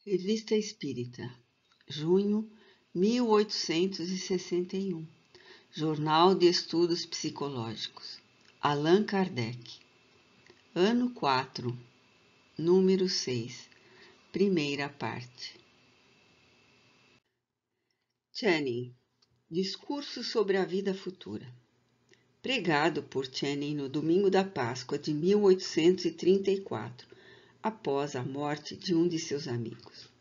Revista Espírita, junho 1861. Jornal de Estudos Psicológicos. Allan Kardec. Ano 4, número 6, primeira parte. Channing. Discurso sobre a vida futura. Pregado por Channing no domingo da Páscoa de 1834, após a morte de um de seus amigos.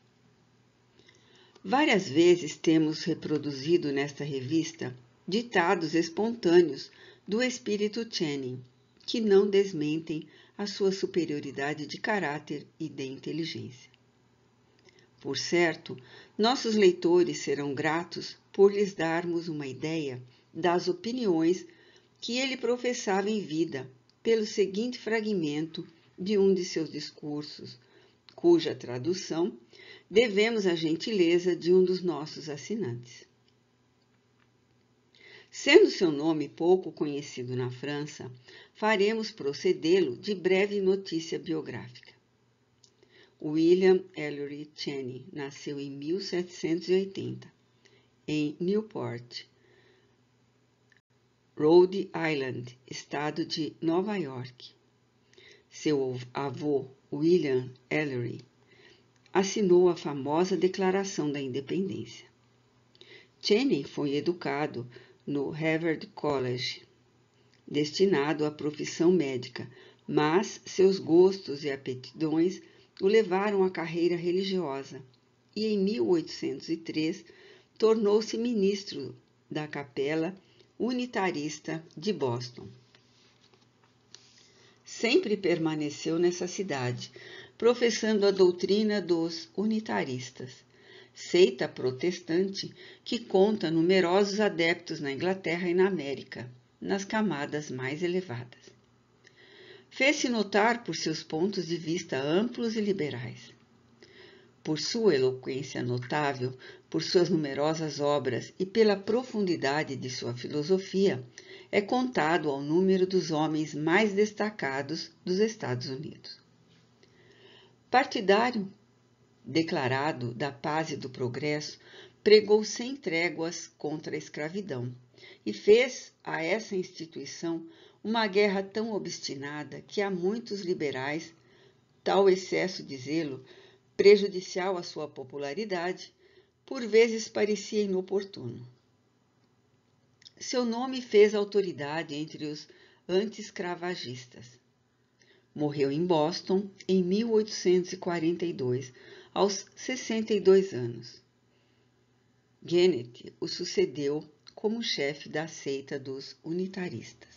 Várias vezes temos reproduzido nesta revista ditados espontâneos do espírito Channing, que não desmentem a sua superioridade de caráter e de inteligência. Por certo, nossos leitores serão gratos por lhes darmos uma ideia das opiniões que ele professava em vida, pelo seguinte fragmento de um de seus discursos, cuja tradução devemos à gentileza de um dos nossos assinantes. Sendo seu nome pouco conhecido na França, faremos procedê-lo de breve notícia biográfica. William Ellery Channing nasceu em 1780, em Newport, Rhode Island, estado de Nova York. Seu avô, William Ellery, assinou a famosa Declaração da Independência. Channing foi educado no Harvard College, destinado à profissão médica, mas seus gostos e aptidões o levaram à carreira religiosa e, em 1803, tornou-se ministro da Capela Unitarista de Boston. Sempre permaneceu nessa cidade, professando a doutrina dos unitaristas, seita protestante que conta numerosos adeptos na Inglaterra e na América, nas camadas mais elevadas. Fez-se notar por seus pontos de vista amplos e liberais. Por sua eloquência notável, por suas numerosas obras e pela profundidade de sua filosofia, é contado ao número dos homens mais destacados dos Estados Unidos. Partidário declarado da paz e do progresso, pregou sem tréguas contra a escravidão e fez a essa instituição uma guerra tão obstinada que a muitos liberais tal excesso de zelo, prejudicial à sua popularidade, por vezes parecia inoportuno. Seu nome fez autoridade entre os anti-escravagistas. Morreu em Boston em 1842, aos 62 anos. Gennett o sucedeu como chefe da seita dos unitaristas.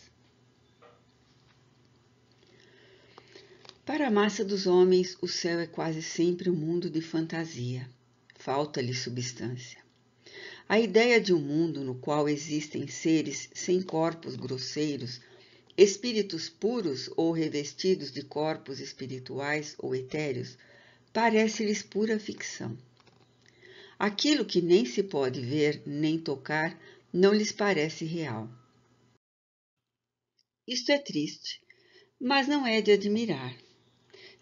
Para a massa dos homens, o céu é quase sempre um mundo de fantasia. Falta-lhe substância. A ideia de um mundo no qual existem seres sem corpos grosseiros, espíritos puros ou revestidos de corpos espirituais ou etéreos, parece-lhes pura ficção. Aquilo que nem se pode ver nem tocar não lhes parece real. Isto é triste, mas não é de admirar.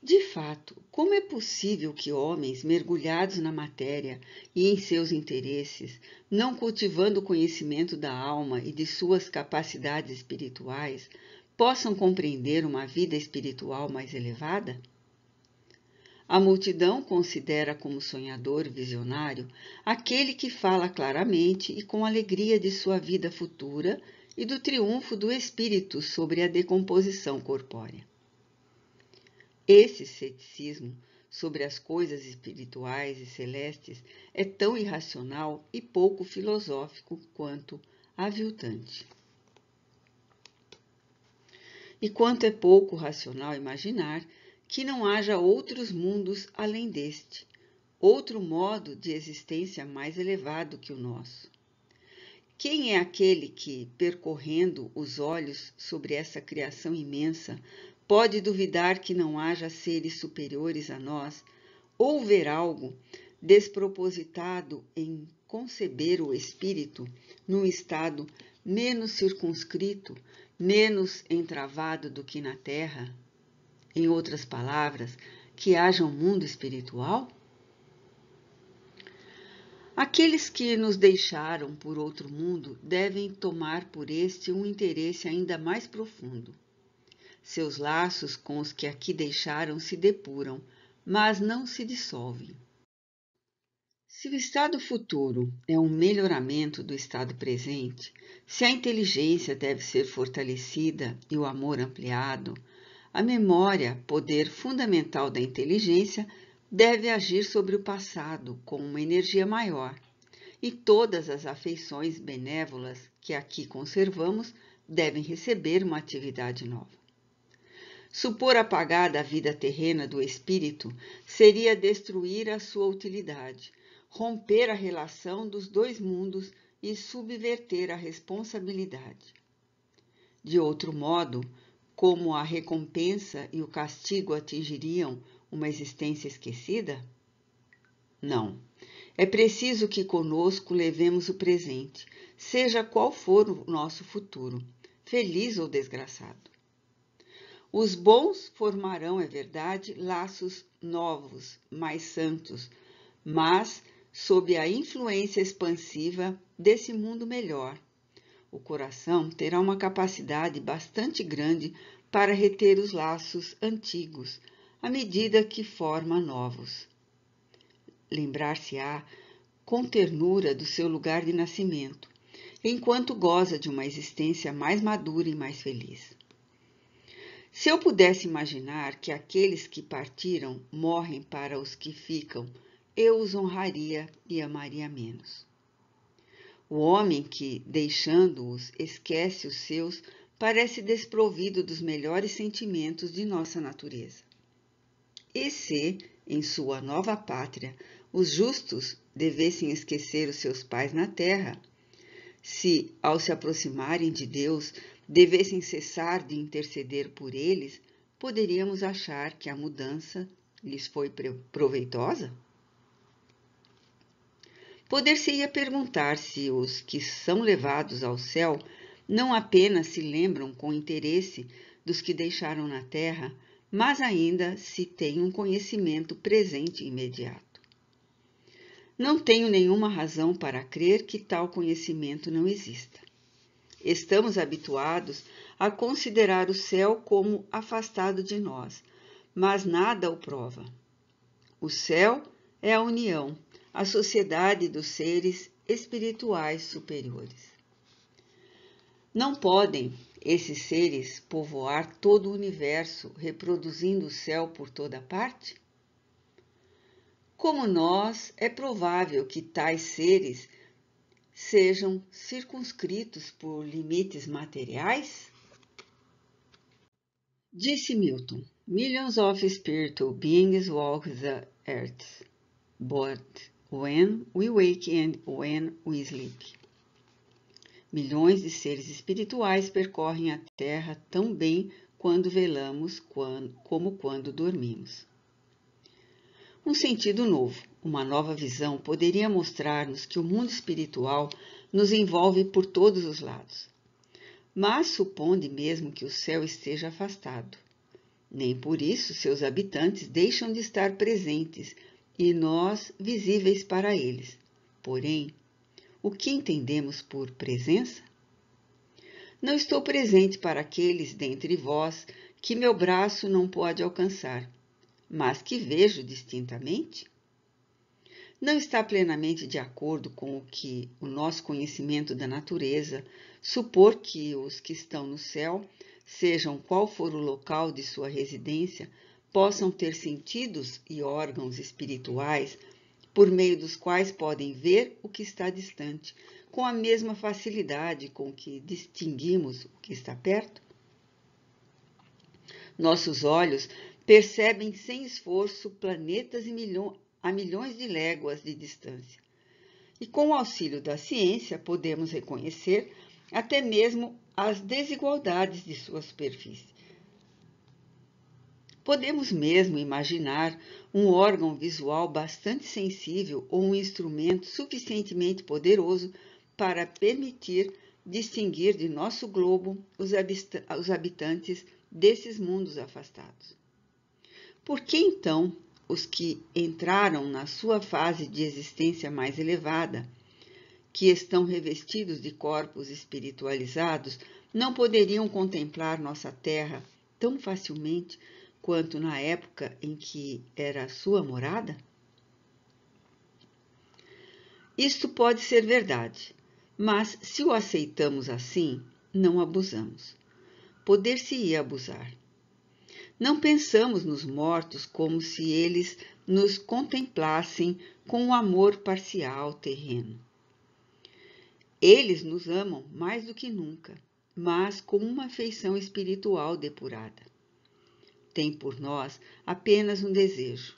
De fato, como é possível que homens mergulhados na matéria e em seus interesses, não cultivando o conhecimento da alma e de suas capacidades espirituais, possam compreender uma vida espiritual mais elevada? A multidão considera como sonhador visionário aquele que fala claramente e com alegria de sua vida futura e do triunfo do espírito sobre a decomposição corpórea. Esse ceticismo sobre as coisas espirituais e celestes é tão irracional e pouco filosófico quanto aviltante. E quanto é pouco racional imaginar que não haja outros mundos além deste, outro modo de existência mais elevado que o nosso. Quem é aquele que, percorrendo os olhos sobre essa criação imensa, pode duvidar que não haja seres superiores a nós, ou ver algo despropositado em conceber o espírito num estado menos circunscrito, menos entravado do que na Terra? Em outras palavras, que haja um mundo espiritual? Aqueles que nos deixaram por outro mundo devem tomar por este um interesse ainda mais profundo. Seus laços com os que aqui deixaram se depuram, mas não se dissolvem. Se o estado futuro é um melhoramento do estado presente, se a inteligência deve ser fortalecida e o amor ampliado, a memória, poder fundamental da inteligência, deve agir sobre o passado com uma energia maior, e todas as afeições benévolas que aqui conservamos devem receber uma atividade nova. Supor apagada a vida terrena do espírito seria destruir a sua utilidade, romper a relação dos dois mundos e subverter a responsabilidade. De outro modo, como a recompensa e o castigo atingiriam uma existência esquecida? Não. É preciso que conosco levemos o presente, seja qual for o nosso futuro, feliz ou desgraçado. Os bons formarão, é verdade, laços novos, mais santos, mas sob a influência expansiva desse mundo melhor. O coração terá uma capacidade bastante grande para reter os laços antigos, à medida que forma novos. Lembrar-se-á com ternura do seu lugar de nascimento, enquanto goza de uma existência mais madura e mais feliz. Se eu pudesse imaginar que aqueles que partiram morrem para os que ficam, eu os honraria e amaria menos. O homem que, deixando-os, esquece os seus, parece desprovido dos melhores sentimentos de nossa natureza. E se, em sua nova pátria, os justos devessem esquecer os seus pais na terra, se, ao se aproximarem de Deus, devessem cessar de interceder por eles, poderíamos achar que a mudança lhes foi proveitosa? Poder-se-ia perguntar se os que são levados ao céu não apenas se lembram com interesse dos que deixaram na terra, mas ainda se têm um conhecimento presente e imediato. Não tenho nenhuma razão para crer que tal conhecimento não exista. Estamos habituados a considerar o céu como afastado de nós, mas nada o prova. O céu é a união, a sociedade dos seres espirituais superiores. Não podem esses seres povoar todo o universo, reproduzindo o céu por toda parte? Como nós, é provável que tais seres sejam circunscritos por limites materiais? Disse Milton, millions of spiritual beings walk the earth, but when we wake and when we sleep. Milhões de seres espirituais percorrem a Terra tão bem quando velamos como quando dormimos. Um sentido novo, uma nova visão poderia mostrar-nos que o mundo espiritual nos envolve por todos os lados. Mas suponde mesmo que o céu esteja afastado. Nem por isso seus habitantes deixam de estar presentes e nós visíveis para eles. Porém, o que entendemos por presença? Não estou presente para aqueles dentre vós que meu braço não pode alcançar, mas que vejo distintamente? Não está plenamente de acordo com o nosso conhecimento da natureza supor que os que estão no céu, sejam qual for o local de sua residência, possam ter sentidos e órgãos espirituais por meio dos quais podem ver o que está distante, com a mesma facilidade com que distinguimos o que está perto? Nossos olhos percebem sem esforço planetas a milhões de léguas de distância. E com o auxílio da ciência podemos reconhecer até mesmo as desigualdades de sua superfície. Podemos mesmo imaginar um órgão visual bastante sensível ou um instrumento suficientemente poderoso para permitir distinguir de nosso globo os habitantes desses mundos afastados. Por que, então, os que entraram na sua fase de existência mais elevada, que estão revestidos de corpos espiritualizados, não poderiam contemplar nossa terra tão facilmente quanto na época em que era sua morada? Isto pode ser verdade, mas se o aceitamos assim, não abusamos. Poder-se-ia abusar. Não pensamos nos mortos como se eles nos contemplassem com um amor parcial terreno. Eles nos amam mais do que nunca, mas com uma afeição espiritual depurada. Têm por nós apenas um desejo,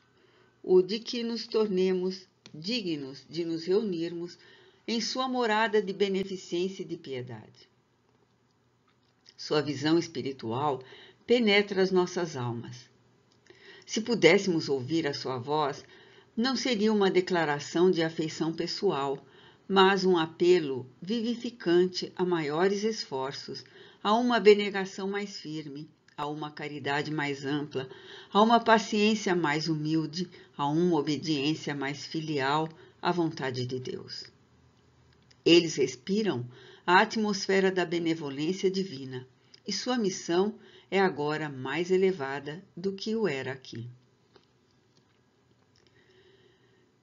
o de que nos tornemos dignos de nos reunirmos em sua morada de beneficência e de piedade. Sua visão espiritual penetra as nossas almas. Se pudéssemos ouvir a sua voz, não seria uma declaração de afeição pessoal, mas um apelo vivificante a maiores esforços, a uma abnegação mais firme, a uma caridade mais ampla, a uma paciência mais humilde, a uma obediência mais filial à vontade de Deus. Eles respiram a atmosfera da benevolência divina, e sua missão é agora mais elevada do que o era aqui.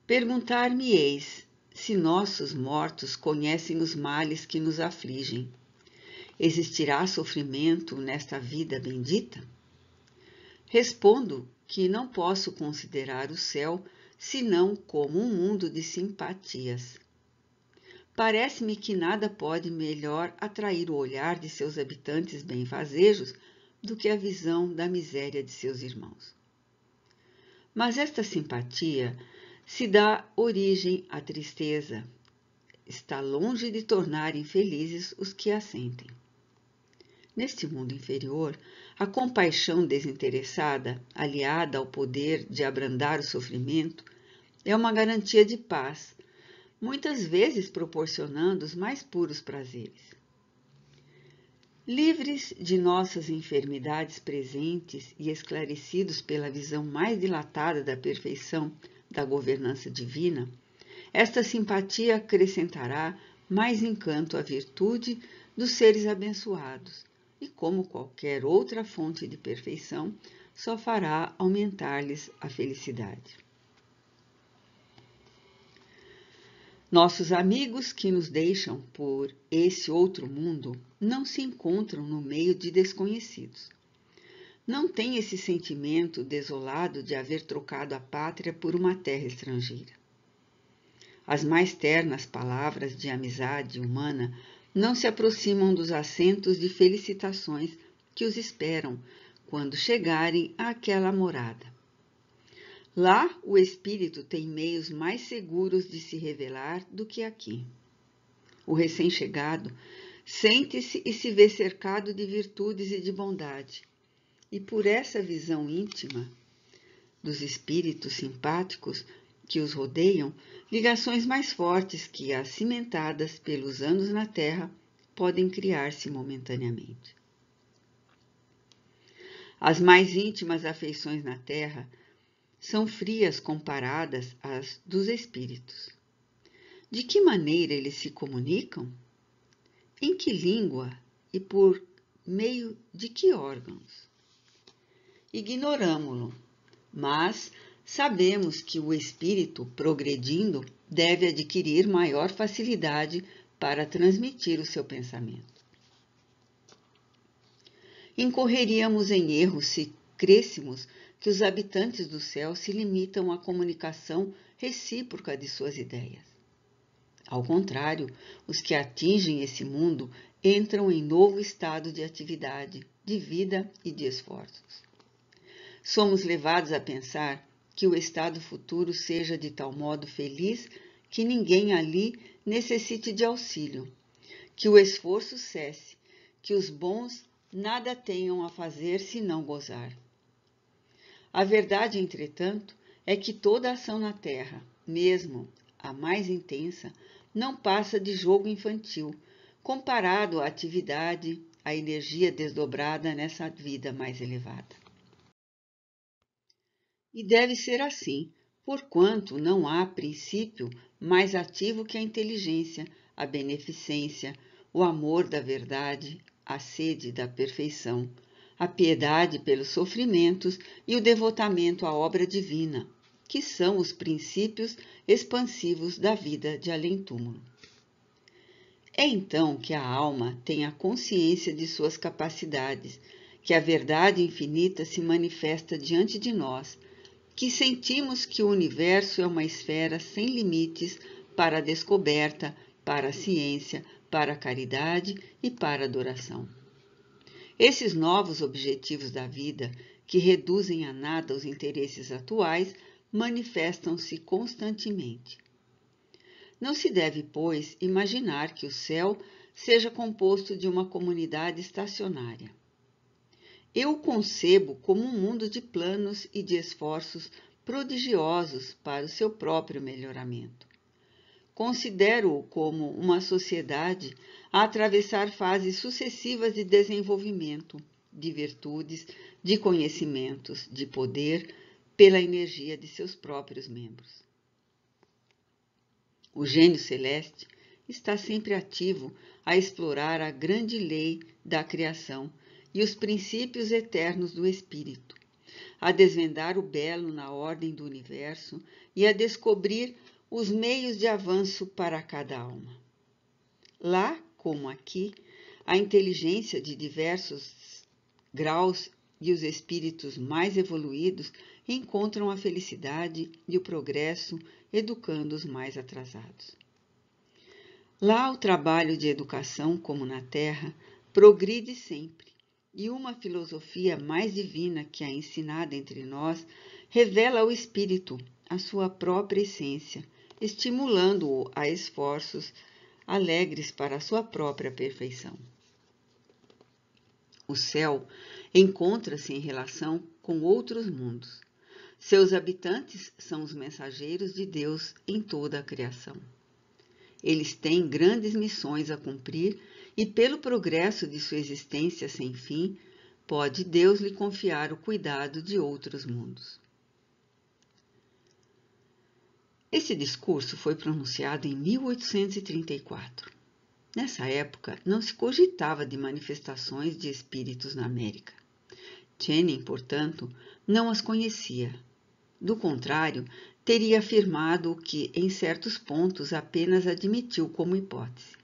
Perguntar-me-eis se nossos mortos conhecem os males que nos afligem. Existirá sofrimento nesta vida bendita? Respondo que não posso considerar o céu senão como um mundo de simpatias. Parece-me que nada pode melhor atrair o olhar de seus habitantes benfazejos do que a visão da miséria de seus irmãos. Mas esta simpatia se dá origem à tristeza. Está longe de tornar infelizes os que a sentem. Neste mundo inferior, a compaixão desinteressada, aliada ao poder de abrandar o sofrimento, é uma garantia de paz, muitas vezes proporcionando os mais puros prazeres. Livres de nossas enfermidades presentes e esclarecidos pela visão mais dilatada da perfeição da governança divina, esta simpatia acrescentará mais encanto à virtude dos seres abençoados e, como qualquer outra fonte de perfeição, só fará aumentar-lhes a felicidade. Nossos amigos que nos deixam por esse outro mundo não se encontram no meio de desconhecidos. Não têm esse sentimento desolado de haver trocado a pátria por uma terra estrangeira. As mais ternas palavras de amizade humana não se aproximam dos acentos de felicitações que os esperam quando chegarem àquela morada. Lá, o espírito tem meios mais seguros de se revelar do que aqui. O recém-chegado sente-se e se vê cercado de virtudes e de bondade, e por essa visão íntima dos espíritos simpáticos que os rodeiam, ligações mais fortes que as cimentadas pelos anos na terra podem criar-se momentaneamente. As mais íntimas afeições na terra são frias comparadas às dos espíritos. De que maneira eles se comunicam? Em que língua e por meio de que órgãos? Ignoramo-lo, mas sabemos que o espírito, progredindo, deve adquirir maior facilidade para transmitir o seu pensamento. Incorreríamos em erro se crêssemos que os habitantes do céu se limitam à comunicação recíproca de suas ideias. Ao contrário, os que atingem esse mundo entram em novo estado de atividade, de vida e de esforços. Somos levados a pensar que o estado futuro seja de tal modo feliz que ninguém ali necessite de auxílio, que o esforço cesse, que os bons nada tenham a fazer senão gozar. A verdade, entretanto, é que toda ação na terra, mesmo a mais intensa, não passa de jogo infantil, comparado à atividade, à energia desdobrada nessa vida mais elevada. E deve ser assim, porquanto não há princípio mais ativo que a inteligência, a beneficência, o amor da verdade, a sede da perfeição, a piedade pelos sofrimentos e o devotamento à obra divina, que são os princípios expansivos da vida de além-túmulo. É então que a alma tem a consciência de suas capacidades, que a verdade infinita se manifesta diante de nós, que sentimos que o universo é uma esfera sem limites para a descoberta, para a ciência, para a caridade e para a adoração. Esses novos objetivos da vida, que reduzem a nada os interesses atuais, manifestam-se constantemente. Não se deve, pois, imaginar que o céu seja composto de uma comunidade estacionária. Eu o concebo como um mundo de planos e de esforços prodigiosos para o seu próprio melhoramento. Considero-o como uma sociedade a atravessar fases sucessivas de desenvolvimento, de virtudes, de conhecimentos, de poder, pela energia de seus próprios membros. O gênio celeste está sempre ativo a explorar a grande lei da criação e os princípios eternos do espírito, a desvendar o belo na ordem do universo e a descobrir os meios de avanço para cada alma. Lá, como aqui, a inteligência de diversos graus e os espíritos mais evoluídos encontram a felicidade e o progresso, educando os mais atrasados. Lá o trabalho de educação, como na Terra, progride sempre, e uma filosofia mais divina que a ensinada entre nós revela ao espírito a sua própria essência, estimulando-o a esforços alegres para a sua própria perfeição. O céu encontra-se em relação com outros mundos. Seus habitantes são os mensageiros de Deus em toda a criação. Eles têm grandes missões a cumprir e, pelo progresso de sua existência sem fim, pode Deus lhe confiar o cuidado de outros mundos. Esse discurso foi pronunciado em 1834. Nessa época, não se cogitava de manifestações de espíritos na América. Channing, portanto, não as conhecia. Do contrário, teria afirmado o que, em certos pontos, apenas admitiu como hipótese.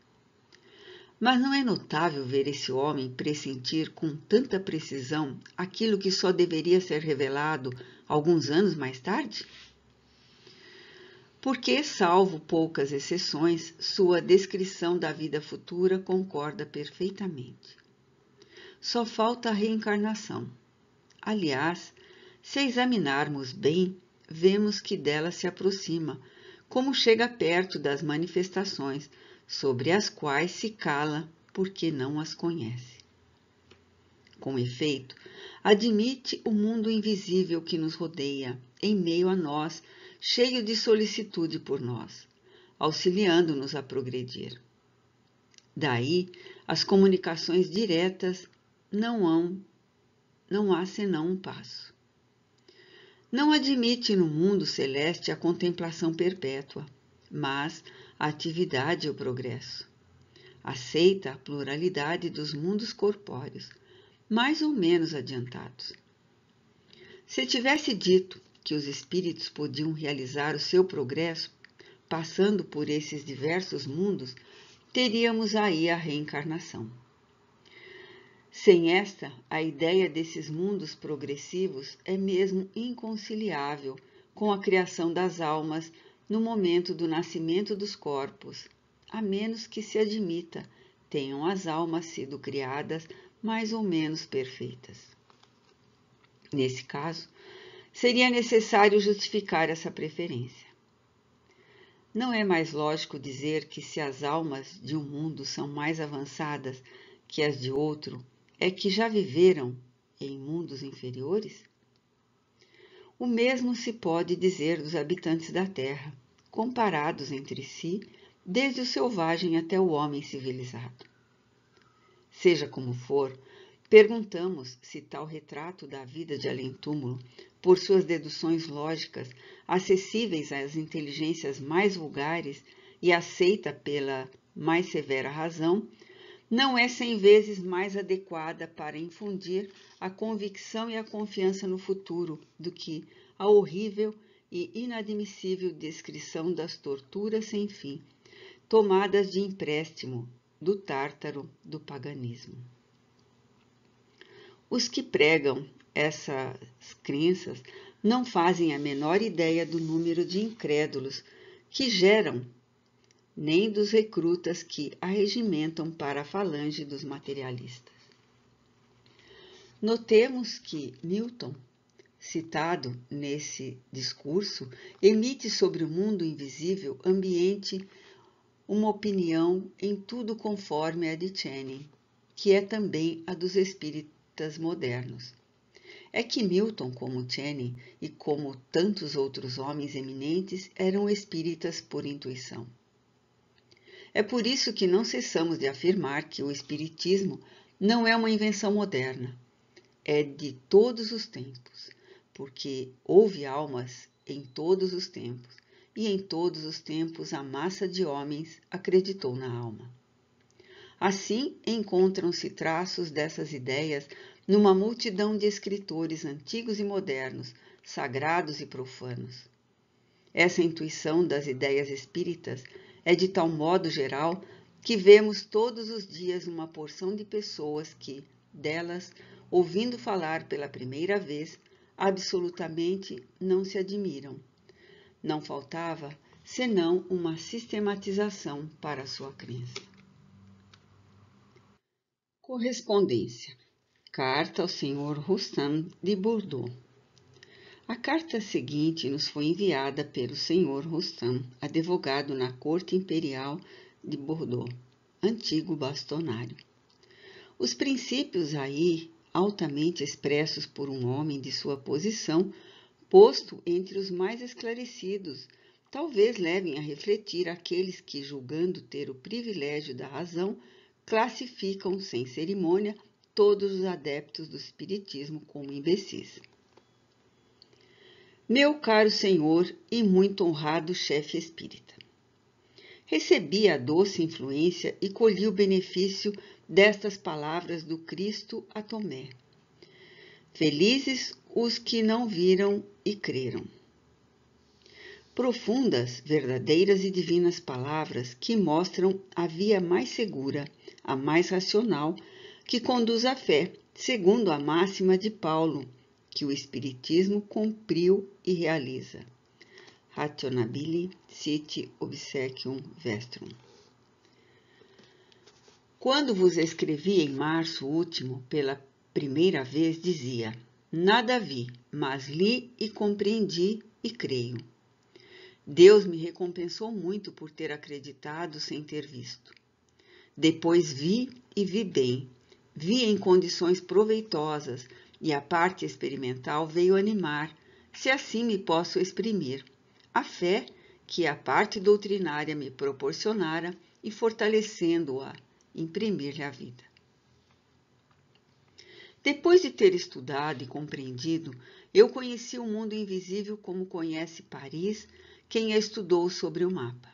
Mas não é notável ver esse homem pressentir com tanta precisão aquilo que só deveria ser revelado alguns anos mais tarde? Porque, salvo poucas exceções, sua descrição da vida futura concorda perfeitamente. Só falta a reencarnação. Aliás, se a examinarmos bem, vemos que dela se aproxima, como chega perto das manifestações, sobre as quais se cala porque não as conhece. Com efeito, admite o mundo invisível que nos rodeia, em meio a nós, cheio de solicitude por nós, auxiliando-nos a progredir. Daí, as comunicações diretas não há senão um passo. Não admite no mundo celeste a contemplação perpétua, mas a atividade e o progresso. Aceita a pluralidade dos mundos corpóreos, mais ou menos adiantados. Se tivesse dito que os espíritos podiam realizar o seu progresso passando por esses diversos mundos, teríamos aí a reencarnação. Sem esta, a ideia desses mundos progressivos é mesmo inconciliável com a criação das almas no momento do nascimento dos corpos, a menos que se admita tenham as almas sido criadas mais ou menos perfeitas. Nesse caso, seria necessário justificar essa preferência. Não é mais lógico dizer que se as almas de um mundo são mais avançadas que as de outro, é que já viveram em mundos inferiores? O mesmo se pode dizer dos habitantes da Terra, comparados entre si, desde o selvagem até o homem civilizado. Seja como for, perguntamos se tal retrato da vida de além-túmulo por suas deduções lógicas, acessíveis às inteligências mais vulgares e aceita pela mais severa razão, não é 100 vezes mais adequada para infundir a convicção e a confiança no futuro do que a horrível e inadmissível descrição das torturas sem fim, tomadas de empréstimo do Tártaro do paganismo. Os que pregam essas crenças não fazem a menor ideia do número de incrédulos que geram, nem dos recrutas que arregimentam para a falange dos materialistas. Notemos que Newton, citado nesse discurso, emite sobre o mundo invisível ambiente uma opinião em tudo conforme a de Channing, que é também a dos espíritas modernos. É que Newton, como Channing e como tantos outros homens eminentes, eram espíritas por intuição. É por isso que não cessamos de afirmar que o espiritismo não é uma invenção moderna, é de todos os tempos, porque houve almas em todos os tempos, e em todos os tempos a massa de homens acreditou na alma. Assim, encontram-se traços dessas ideias numa multidão de escritores antigos e modernos, sagrados e profanos. Essa intuição das ideias espíritas é de tal modo geral que vemos todos os dias uma porção de pessoas que, delas, ouvindo falar pela primeira vez, absolutamente não se admiram. Não faltava senão uma sistematização para a sua crença. Correspondência. Carta ao Sr. Roustan de Bordeaux. A carta seguinte nos foi enviada pelo Sr. Roustan, advogado na Corte Imperial de Bordeaux, antigo bastonário. Os princípios aí altamente expressos por um homem de sua posição, posto entre os mais esclarecidos, talvez levem a refletir aqueles que, julgando ter o privilégio da razão, classificam sem cerimônia todos os adeptos do espiritismo como imbecis. Meu caro senhor e muito honrado chefe espírita, recebi a doce influência e colhi o benefício destas palavras do Cristo a Tomé. Felizes os que não viram e creram. Profundas, verdadeiras e divinas palavras que mostram a via mais segura, a mais racional, que conduz à fé, segundo a máxima de Paulo, que o Espiritismo cumpriu e realiza. Rationabile sit obsequium vestrum. Quando vos escrevi em março último, pela primeira vez, dizia: nada vi, mas li e compreendi e creio. Deus me recompensou muito por ter acreditado sem ter visto. Depois vi e vi bem, vi em condições proveitosas, e a parte experimental veio animar, se assim me posso exprimir, a fé que a parte doutrinária me proporcionara e fortalecendo-a, imprimir-lhe a vida. Depois de ter estudado e compreendido, eu conheci o mundo invisível como conhece Paris quem a estudou sobre o mapa.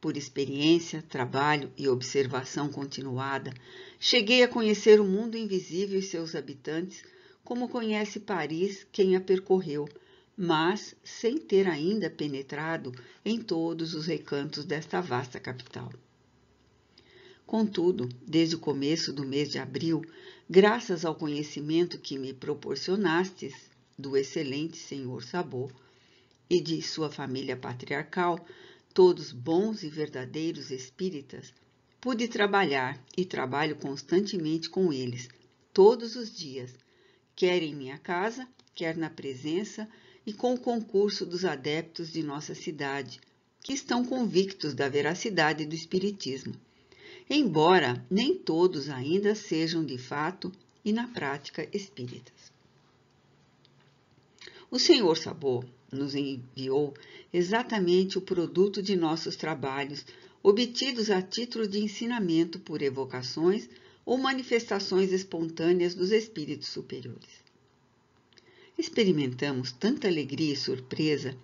Por experiência, trabalho e observação continuada, cheguei a conhecer o mundo invisível e seus habitantes, como conhece Paris quem a percorreu, mas sem ter ainda penetrado em todos os recantos desta vasta capital. Contudo, desde o começo do mês de abril, graças ao conhecimento que me proporcionastes do excelente Sr. Sabot e de sua família patriarcal, todos bons e verdadeiros espíritas, pude trabalhar e trabalho constantemente com eles, todos os dias, quer em minha casa, quer na presença e com o concurso dos adeptos de nossa cidade, que estão convictos da veracidade do espiritismo, embora nem todos ainda sejam de fato e na prática espíritas. O Sr. Sabot nos enviou exatamente o produto de nossos trabalhos, obtidos a título de ensinamento por evocações ou manifestações espontâneas dos espíritos superiores. experimentamos tanta alegria e surpresa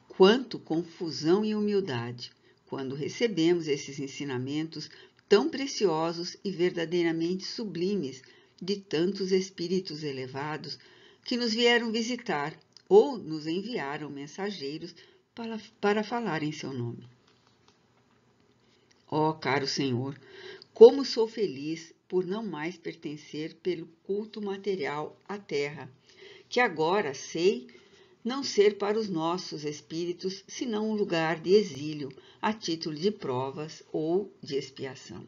quanto confusão e humildade quando recebemos esses ensinamentos tão preciosos e verdadeiramente sublimes de tantos espíritos elevados que nos vieram visitar ou nos enviaram mensageiros para falar em seu nome. Ó, caro Senhor, como sou feliz por não mais pertencer pelo culto material à terra, que agora sei não ser para os nossos espíritos senão um lugar de exílio a título de provas ou de expiação.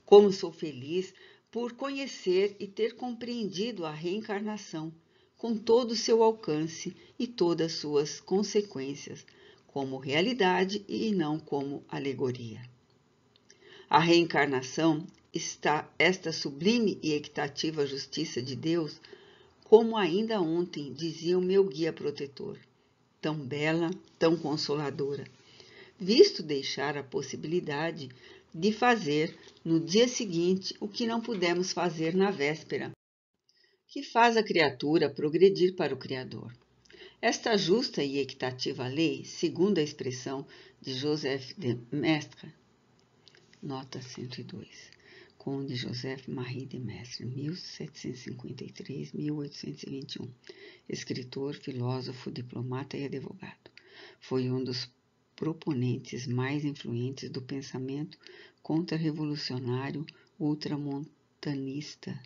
Como sou feliz por conhecer e ter compreendido a reencarnação, com todo o seu alcance e todas as suas consequências, como realidade e não como alegoria. A reencarnação está esta sublime e equitativa justiça de Deus, como ainda ontem dizia o meu guia protetor, tão bela, tão consoladora, visto deixar a possibilidade de fazer no dia seguinte o que não pudemos fazer na véspera, que faz a criatura progredir para o Criador. Esta justa e equitativa lei, segundo a expressão de Joseph de Maistre, nota 102, Conde Joseph Marie de Maistre, 1753-1821, escritor, filósofo, diplomata e advogado. Foi um dos proponentes mais influentes do pensamento contra-revolucionário ultramontanista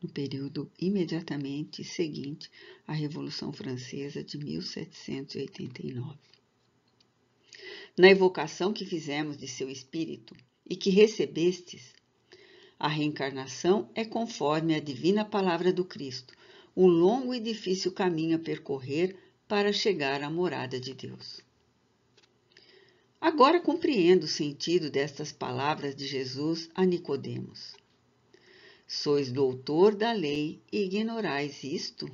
no período imediatamente seguinte à Revolução Francesa de 1789. Na evocação que fizemos de seu espírito e que recebestes, a reencarnação é conforme a divina palavra do Cristo, um longo e difícil caminho a percorrer para chegar à morada de Deus. Agora compreendo o sentido destas palavras de Jesus a Nicodemos. Sois doutor da lei e ignorais isto?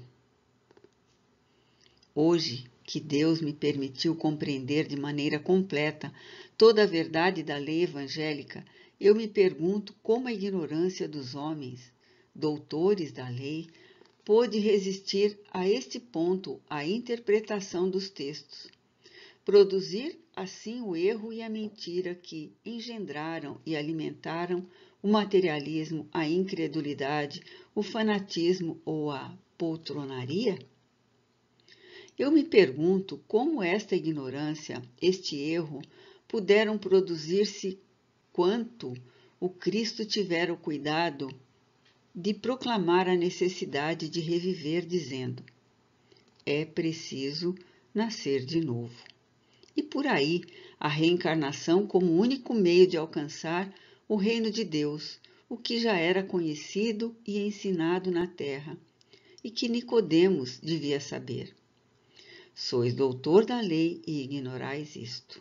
Hoje, que Deus me permitiu compreender de maneira completa toda a verdade da lei evangélica, eu me pergunto como a ignorância dos homens, doutores da lei, pôde resistir a este ponto à interpretação dos textos, produzir assim o erro e a mentira que engendraram e alimentaram o materialismo, a incredulidade, o fanatismo ou a poltronaria? Eu me pergunto como esta ignorância, este erro, puderam produzir-se quanto o Cristo tivera o cuidado de proclamar a necessidade de reviver, dizendo: é preciso nascer de novo. E por aí, a reencarnação como único meio de alcançar o reino de Deus, o que já era conhecido e ensinado na terra, e que Nicodemos devia saber. Sois doutor da lei e ignorais isto.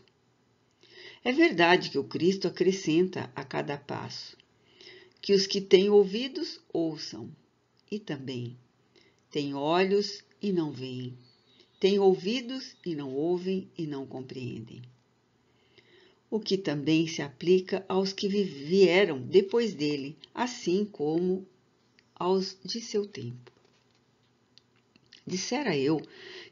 É verdade que o Cristo acrescenta a cada passo, que os que têm ouvidos ouçam, e também têm olhos e não veem, têm ouvidos e não ouvem e não compreendem. O que também se aplica aos que vieram depois dele, assim como aos de seu tempo. Dissera eu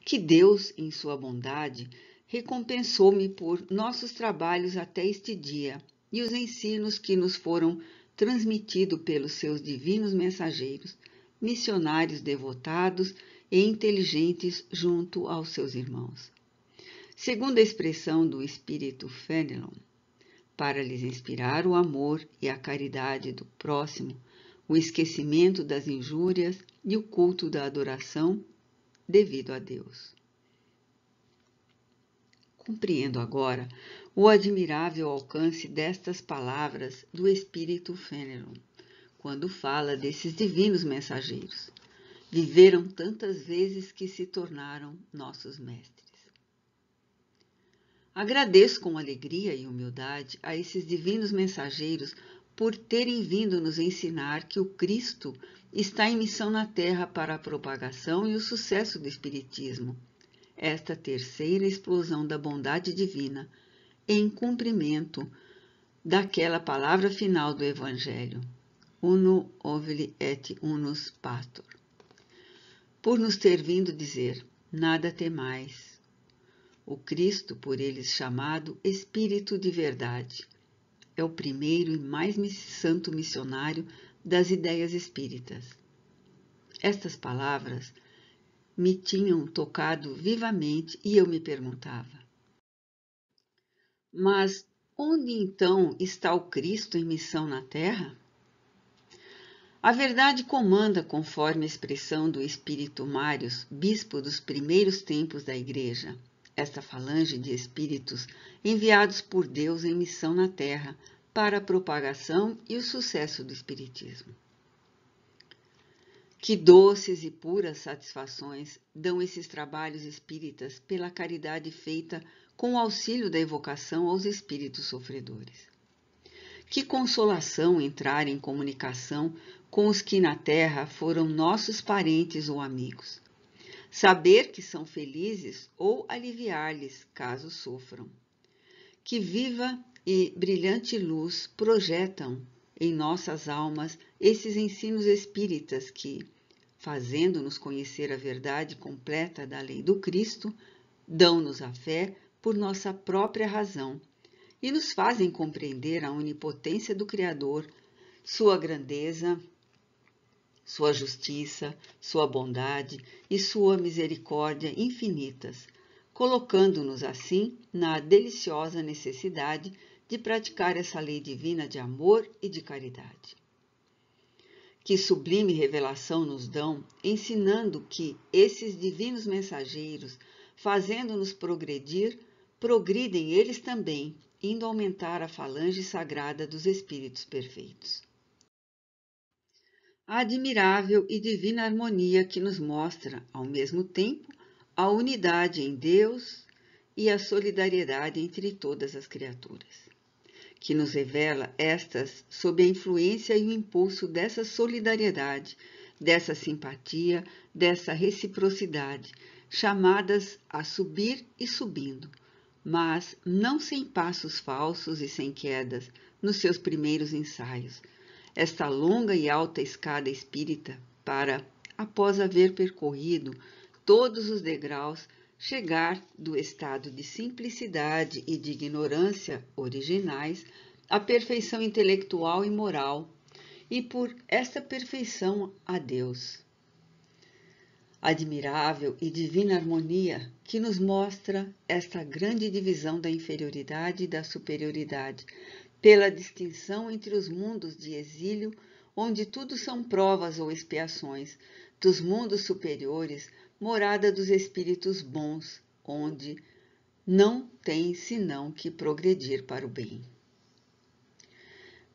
que Deus, em sua bondade, recompensou-me por nossos trabalhos até este dia e os ensinos que nos foram transmitidos pelos seus divinos mensageiros, missionários devotados e inteligentes junto aos seus irmãos. Segundo a expressão do espírito Fenelon, para lhes inspirar o amor e a caridade do próximo, o esquecimento das injúrias e o culto da adoração devido a Deus. Compreendo agora o admirável alcance destas palavras do espírito Fenelon, quando fala desses divinos mensageiros. Viveram tantas vezes que se tornaram nossos mestres. Agradeço com alegria e humildade a esses divinos mensageiros por terem vindo nos ensinar que o Cristo está em missão na Terra para a propagação e o sucesso do Espiritismo, esta terceira explosão da bondade divina, em cumprimento daquela palavra final do Evangelho, Uno ovili et unus pastor. por nos ter vindo dizer: nada temais. O Cristo, por eles chamado Espírito de Verdade, é o primeiro e mais santo missionário das ideias espíritas. Estas palavras me tinham tocado vivamente e eu me perguntava: mas onde então está o Cristo em missão na Terra? A verdade comanda conforme a expressão do Espírito Mários, bispo dos primeiros tempos da Igreja, esta falange de espíritos enviados por Deus em missão na Terra para a propagação e o sucesso do Espiritismo. Que doces e puras satisfações dão esses trabalhos espíritas pela caridade feita com o auxílio da evocação aos espíritos sofredores. Que consolação entrar em comunicação com os que na terra foram nossos parentes ou amigos. Saber que são felizes ou aliviar-lhes caso sofram. Que viva e brilhante luz projetam em nossas almas esses ensinos espíritas que, fazendo-nos conhecer a verdade completa da lei do Cristo, dão-nos a fé por nossa própria razão e nos fazem compreender a onipotência do Criador, sua grandeza, sua justiça, sua bondade e sua misericórdia infinitas, colocando-nos assim na deliciosa necessidade de praticar essa lei divina de amor e de caridade. Que sublime revelação nos dão, ensinando que esses divinos mensageiros, fazendo-nos progredir, progridem eles também, indo aumentar a falange sagrada dos espíritos perfeitos. A admirável e divina harmonia que nos mostra, ao mesmo tempo, a unidade em Deus e a solidariedade entre todas as criaturas, que nos revela estas sob a influência e o impulso dessa solidariedade, dessa simpatia, dessa reciprocidade, chamadas a subir e subindo, mas não sem passos falsos e sem quedas nos seus primeiros ensaios, esta longa e alta escada espírita para, após haver percorrido todos os degraus, chegar do estado de simplicidade e de ignorância originais à perfeição intelectual e moral, e por esta perfeição a Deus. Admirável e divina harmonia que nos mostra esta grande divisão da inferioridade e da superioridade, pela distinção entre os mundos de exílio, onde tudo são provas ou expiações, dos mundos superiores, morada dos espíritos bons, onde não tem senão que progredir para o bem.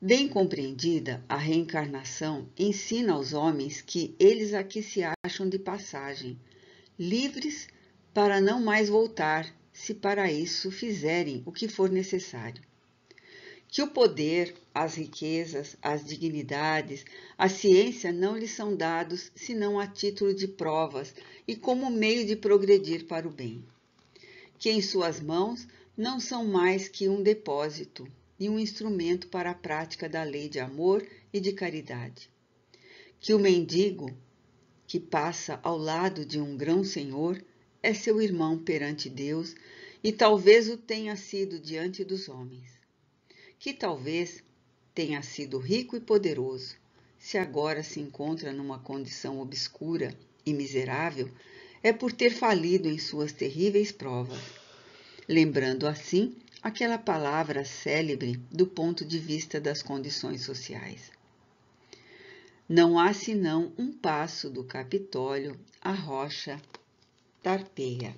Bem compreendida, a reencarnação ensina aos homens que eles aqui se acham de passagem, livres para não mais voltar, se para isso fizerem o que for necessário. Que o poder, as riquezas, as dignidades, a ciência não lhes são dados senão a título de provas e como meio de progredir para o bem. Que em suas mãos não são mais que um depósito e um instrumento para a prática da lei de amor e de caridade. Que o mendigo que passa ao lado de um grão-senhor é seu irmão perante Deus e talvez o tenha sido diante dos homens. Que talvez tenha sido rico e poderoso, se agora se encontra numa condição obscura e miserável, é por ter falido em suas terríveis provas, lembrando assim aquela palavra célebre do ponto de vista das condições sociais. Não há senão um passo do Capitólio à rocha Tarpeia.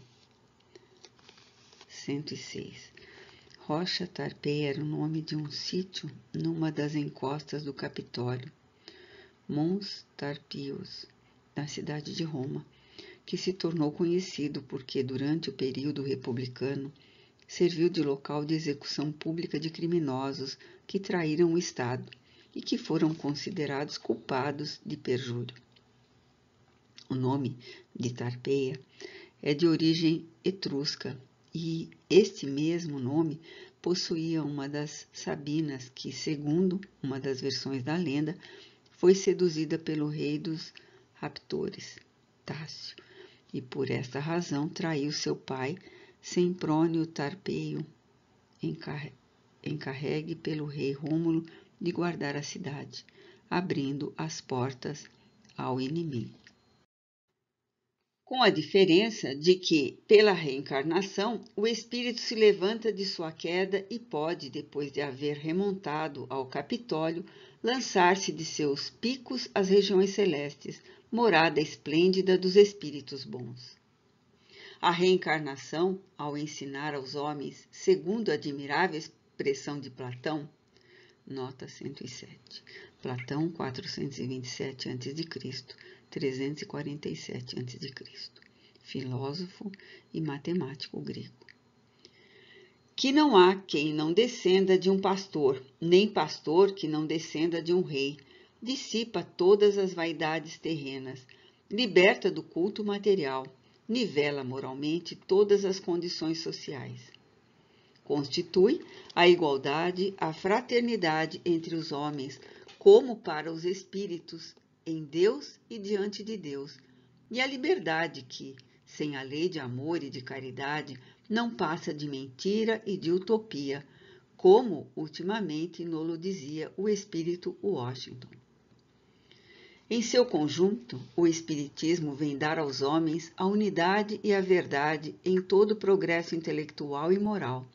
106. Rocha Tarpeia era o nome de um sítio numa das encostas do Capitólio, Mons Tarpios, na cidade de Roma, que se tornou conhecido porque, durante o período republicano, serviu de local de execução pública de criminosos que traíram o Estado e que foram considerados culpados de perjúrio. O nome de Tarpeia é de origem etrusca e este mesmo nome possuía uma das Sabinas que, segundo uma das versões da lenda, foi seduzida pelo rei dos raptores. Tássio, e por esta razão traiu seu pai, Semprônio Tarpeio, encarregue pelo rei Rômulo de guardar a cidade, abrindo as portas ao inimigo. Com a diferença de que, pela reencarnação, o espírito se levanta de sua queda e pode, depois de haver remontado ao Capitólio, lançar-se de seus picos às regiões celestes, morada esplêndida dos espíritos bons. A reencarnação, ao ensinar aos homens, segundo a admirável expressão de Platão, nota 107, Platão 427 a.C., 347 a.C., filósofo e matemático grego. Que não há quem não descenda de um pastor, nem pastor que não descenda de um rei, dissipa todas as vaidades terrenas, liberta do culto material, nivela moralmente todas as condições sociais. Constitui a igualdade, a fraternidade entre os homens, como para os espíritos, em Deus e diante de Deus, e a liberdade que, sem a lei de amor e de caridade, não passa de mentira e de utopia, como ultimamente nolo dizia o espírito Washington. Em seu conjunto, o Espiritismo vem dar aos homens a unidade e a verdade em todo o progresso intelectual e moral,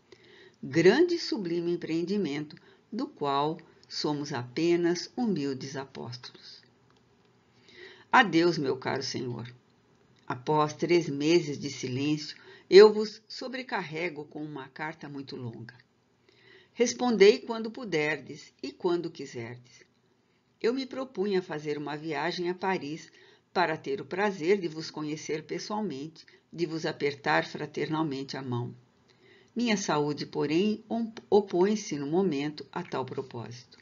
grande e sublime empreendimento, do qual somos apenas humildes apóstolos. Adeus, meu caro Senhor. Após 3 meses de silêncio, eu vos sobrecarrego com uma carta muito longa. Respondei quando puderdes e quando quiserdes. Eu me propunha fazer uma viagem a Paris para ter o prazer de vos conhecer pessoalmente, de vos apertar fraternalmente a mão. Minha saúde, porém, opõe-se no momento a tal propósito.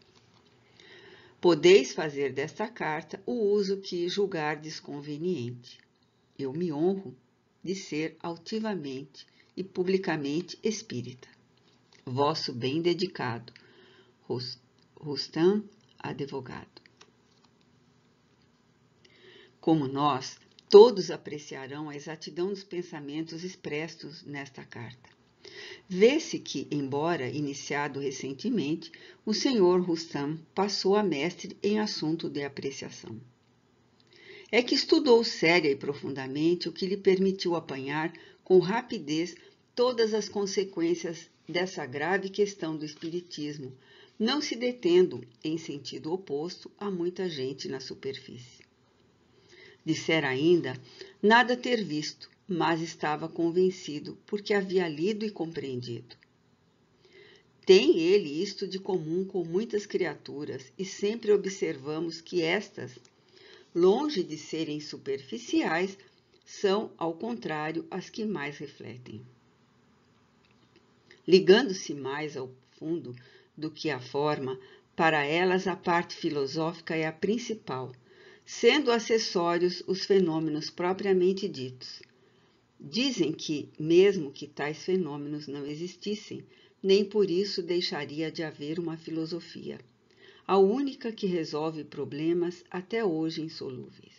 Podeis fazer desta carta o uso que julgardes conveniente. Eu me honro de ser altivamente e publicamente espírita. Vosso bem dedicado, Rustam, advogado. Como nós, todos apreciarão a exatidão dos pensamentos expressos nesta carta. Vê-se que, embora iniciado recentemente, o Sr. Rustam passou a mestre em assunto de apreciação. É que estudou séria e profundamente, o que lhe permitiu apanhar com rapidez todas as consequências dessa grave questão do espiritismo, não se detendo em sentido oposto a muita gente na superfície. Dissera ainda nada ter visto, mas estava convencido, porque havia lido e compreendido. Tem ele isto de comum com muitas criaturas, e sempre observamos que estas, longe de serem superficiais, são, ao contrário, as que mais refletem. Ligando-se mais ao fundo do que à forma, para elas a parte filosófica é a principal, sendo acessórios os fenômenos propriamente ditos. Dizem que, mesmo que tais fenômenos não existissem, nem por isso deixaria de haver uma filosofia, a única que resolve problemas até hoje insolúveis.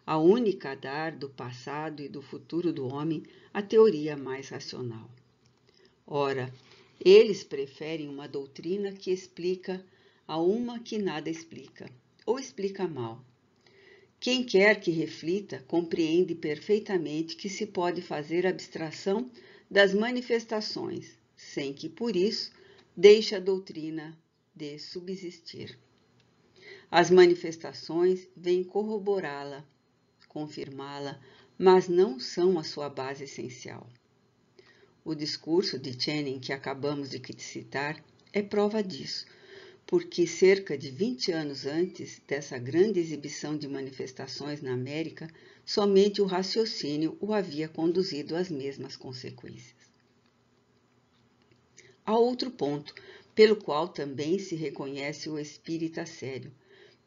A única a dar do passado e do futuro do homem a teoria mais racional. Ora, eles preferem uma doutrina que explica a uma que nada explica, ou explica mal. Quem quer que reflita compreende perfeitamente que se pode fazer abstração das manifestações, sem que, por isso, deixe a doutrina de subsistir. As manifestações vêm corroborá-la, confirmá-la, mas não são a sua base essencial. O discurso de Channing que acabamos de citar é prova disso, porque cerca de 20 anos antes dessa grande exibição de manifestações na América, somente o raciocínio o havia conduzido às mesmas consequências. Há outro ponto, pelo qual também se reconhece o espírita sério,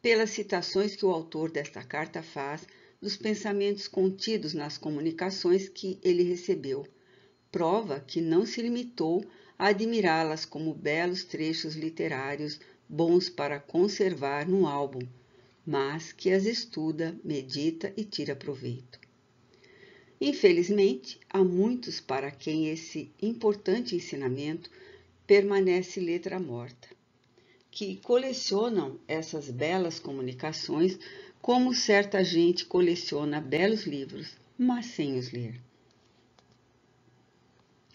pelas citações que o autor desta carta faz dos pensamentos contidos nas comunicações que ele recebeu, prova que não se limitou a admirá-las como belos trechos literários bons para conservar no álbum, mas que as estuda, medita e tira proveito. Infelizmente, há muitos para quem esse importante ensinamento permanece letra morta, que colecionam essas belas comunicações como certa gente coleciona belos livros, mas sem os ler.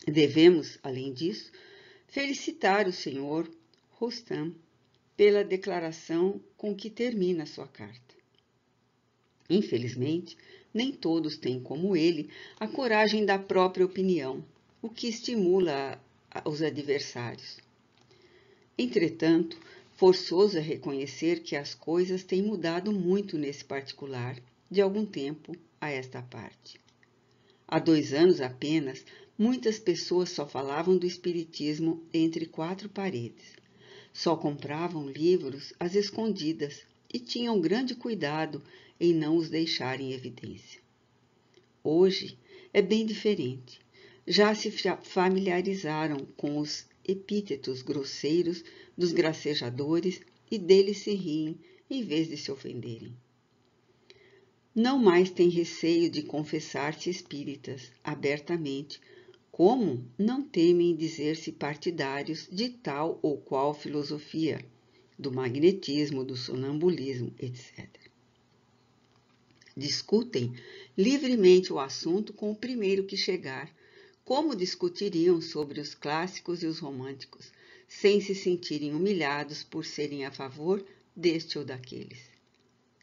Devemos, além disso, felicitar o Sr. Rustam pela declaração com que termina sua carta. Infelizmente, nem todos têm, como ele, a coragem da própria opinião, o que estimula os adversários. Entretanto, forçoso é reconhecer que as coisas têm mudado muito nesse particular, de algum tempo a esta parte. Há 2 anos apenas, muitas pessoas só falavam do espiritismo entre 4 paredes. Só compravam livros às escondidas e tinham grande cuidado em não os deixar em evidência. Hoje é bem diferente. Já se familiarizaram com os epítetos grosseiros dos gracejadores e deles se riem em vez de se ofenderem. Não mais têm receio de confessar-se espíritas abertamente, como não temem dizer-se partidários de tal ou qual filosofia, do magnetismo, do sonambulismo, etc. Discutem livremente o assunto com o primeiro que chegar, como discutiriam sobre os clássicos e os românticos, sem se sentirem humilhados por serem a favor deste ou daqueles.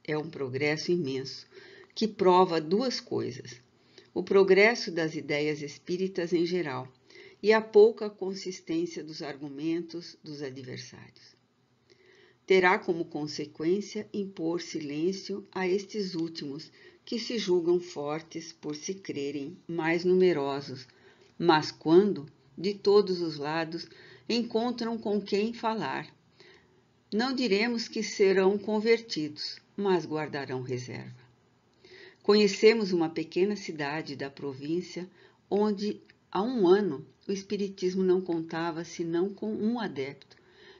É um progresso imenso, que prova 2 coisas: o progresso das ideias espíritas em geral e a pouca consistência dos argumentos dos adversários. Terá como consequência impor silêncio a estes últimos, que se julgam fortes por se crerem mais numerosos, mas quando, de todos os lados, encontram com quem falar, não diremos que serão convertidos, mas guardarão reserva. Conhecemos uma pequena cidade da província onde, há 1 ano, o espiritismo não contava senão com um adepto,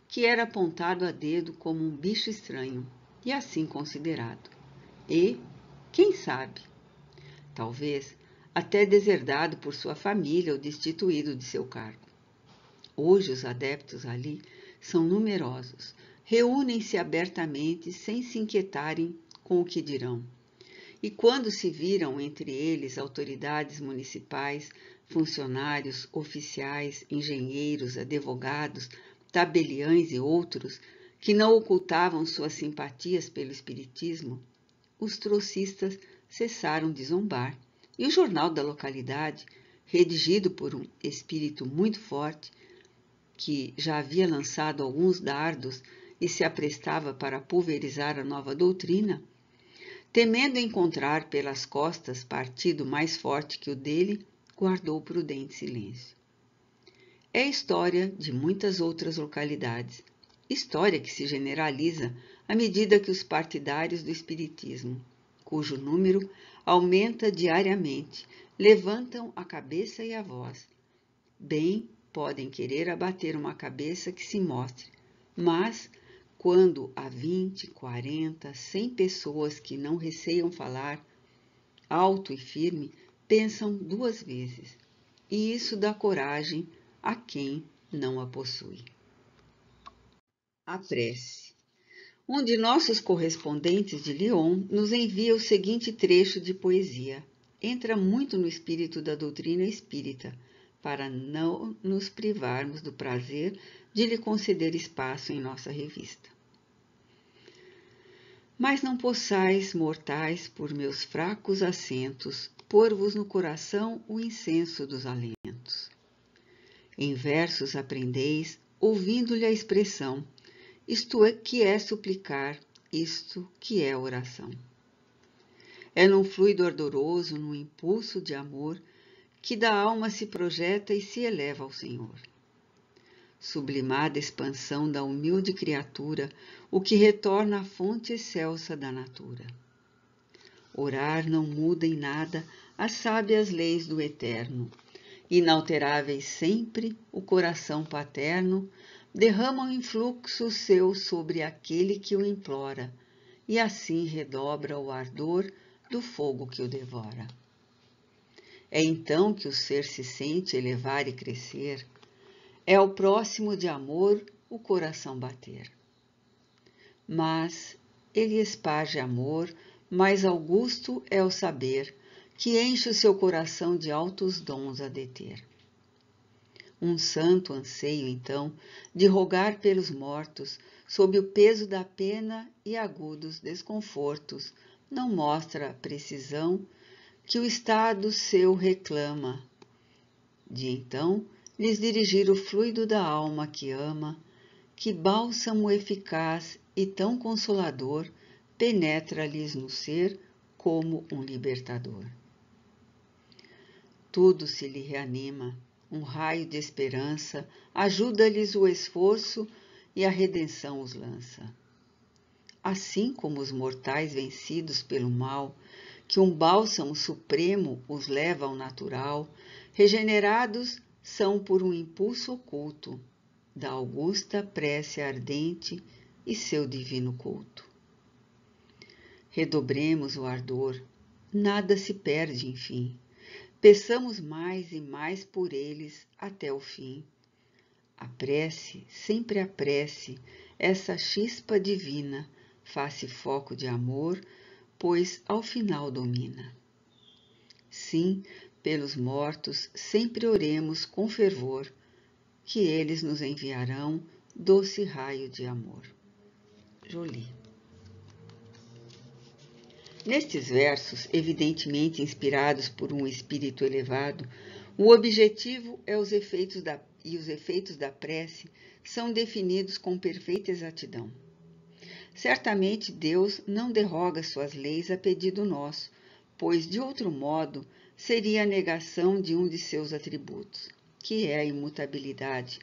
que era apontado a dedo como um bicho estranho e assim considerado. E, quem sabe, talvez até deserdado por sua família ou destituído de seu cargo. Hoje os adeptos ali são numerosos, reúnem-se abertamente sem se inquietarem com o que dirão. E quando se viram entre eles autoridades municipais, funcionários, oficiais, engenheiros, advogados, tabeliães e outros, que não ocultavam suas simpatias pelo espiritismo, os trocistas cessaram de zombar, e o jornal da localidade, redigido por um espírito muito forte, que já havia lançado alguns dardos e se aprestava para pulverizar a nova doutrina, temendo encontrar pelas costas partido mais forte que o dele, guardou prudente silêncio. É a história de muitas outras localidades, história que se generaliza à medida que os partidários do espiritismo, cujo número aumenta diariamente, levantam a cabeça e a voz. Bem podem querer abater uma cabeça que se mostre, mas quando há 20, 40, 100 pessoas que não receiam falar, alto e firme, pensam 2 vezes, e isso dá coragem a quem não a possui. A prece. Um de nossos correspondentes de Lyon nos envia o seguinte trecho de poesia. Entra muito no espírito da doutrina espírita, para não nos privarmos do prazer de lhe conceder espaço em nossa revista. Mas não possais, mortais, por meus fracos assentos, pôr-vos no coração o incenso dos alentos. Em versos aprendeis, ouvindo-lhe a expressão, isto é que é suplicar, isto que é oração. É num fluido ardoroso, num impulso de amor, que da alma se projeta e se eleva ao Senhor. Sublimada expansão da humilde criatura, o que retorna à fonte excelsa da natura. Orar não muda em nada as sábias leis do Eterno. Inalteráveis sempre, o coração paterno derrama um influxo seu sobre aquele que o implora, e assim redobra o ardor do fogo que o devora. É então que o ser se sente elevar e crescer, é ao próximo de amor o coração bater. Mas ele esparge amor, mais augusto é o saber, que enche o seu coração de altos dons a deter. Um santo anseio, então, de rogar pelos mortos, sob o peso da pena e agudos desconfortos, não mostra a precisão que o estado seu reclama, de então lhes dirigir o fluido da alma que ama, que bálsamo eficaz e tão consolador penetra-lhes no ser como um libertador. Tudo se lhe reanima, um raio de esperança ajuda-lhes o esforço e a redenção os lança. Assim como os mortais vencidos pelo mal, que um bálsamo supremo os leva ao natural, regenerados são por um impulso oculto da augusta prece ardente e seu divino culto. Redobremos o ardor, nada se perde, enfim. Peçamos mais e mais por eles até o fim. A prece, sempre a prece, essa chispa divina, faz-se foco de amor, pois ao final domina. Sim, pelos mortos sempre oremos com fervor, que eles nos enviarão doce raio de amor. Jolie. Nestes versos, evidentemente inspirados por um espírito elevado, o objetivo é os efeitos da prece são definidos com perfeita exatidão. Certamente Deus não derroga suas leis a pedido nosso, pois de outro modo seria a negação de um de seus atributos, que é a imutabilidade,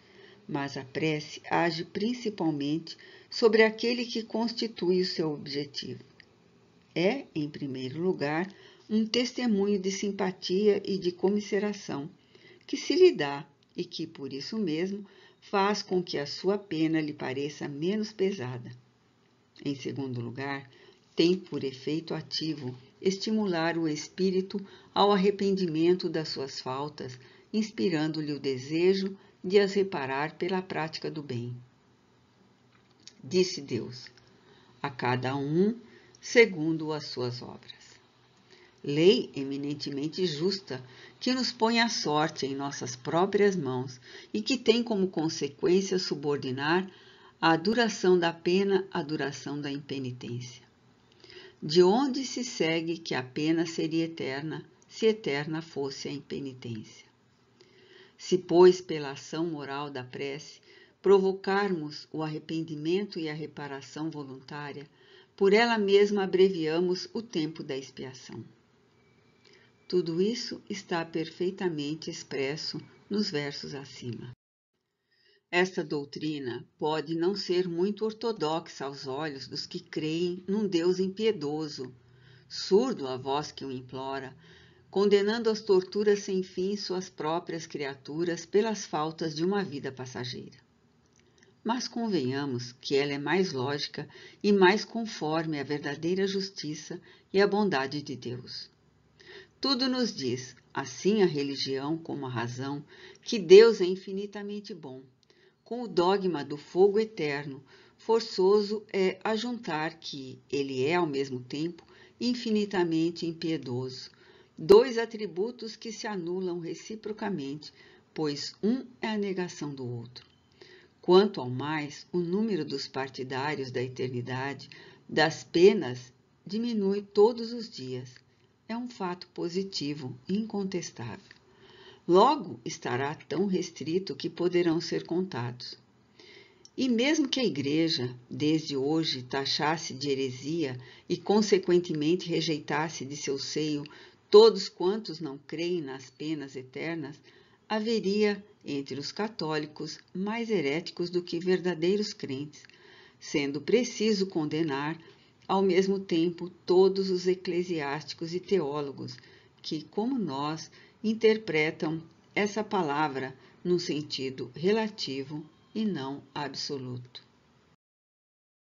mas a prece age principalmente sobre aquele que constitui o seu objetivo. É, em primeiro lugar, um testemunho de simpatia e de comiseração que se lhe dá e que, por isso mesmo, faz com que a sua pena lhe pareça menos pesada. Em segundo lugar, tem por efeito ativo estimular o espírito ao arrependimento das suas faltas, inspirando-lhe o desejo de as reparar pela prática do bem. Disse Deus: a cada um segundo as suas obras. Lei eminentemente justa que nos põe a sorte em nossas próprias mãos e que tem como consequência subordinar a duração da pena à duração da impenitência. De onde se segue que a pena seria eterna, se eterna fosse a impenitência? Se, pois, pela ação moral da prece, provocarmos o arrependimento e a reparação voluntária, por ela mesma abreviamos o tempo da expiação. Tudo isso está perfeitamente expresso nos versos acima. Esta doutrina pode não ser muito ortodoxa aos olhos dos que creem num Deus impiedoso, surdo à voz que o implora, condenando às torturas sem fim suas próprias criaturas pelas faltas de uma vida passageira. Mas convenhamos que ela é mais lógica e mais conforme à verdadeira justiça e à bondade de Deus. Tudo nos diz, assim a religião como a razão, que Deus é infinitamente bom. Com o dogma do fogo eterno, forçoso é ajuntar que ele é, ao mesmo tempo, infinitamente impiedoso. Dois atributos que se anulam reciprocamente, pois um é a negação do outro. Quanto ao mais, o número dos partidários da eternidade, das penas, diminui todos os dias. É um fato positivo, incontestável. Logo, estará tão restrito que poderão ser contados. E mesmo que a Igreja, desde hoje, taxasse de heresia e, consequentemente, rejeitasse de seu seio todos quantos não creem nas penas eternas, haveria, entre os católicos, mais heréticos do que verdadeiros crentes, sendo preciso condenar, ao mesmo tempo, todos os eclesiásticos e teólogos que, como nós, interpretam essa palavra num sentido relativo e não absoluto.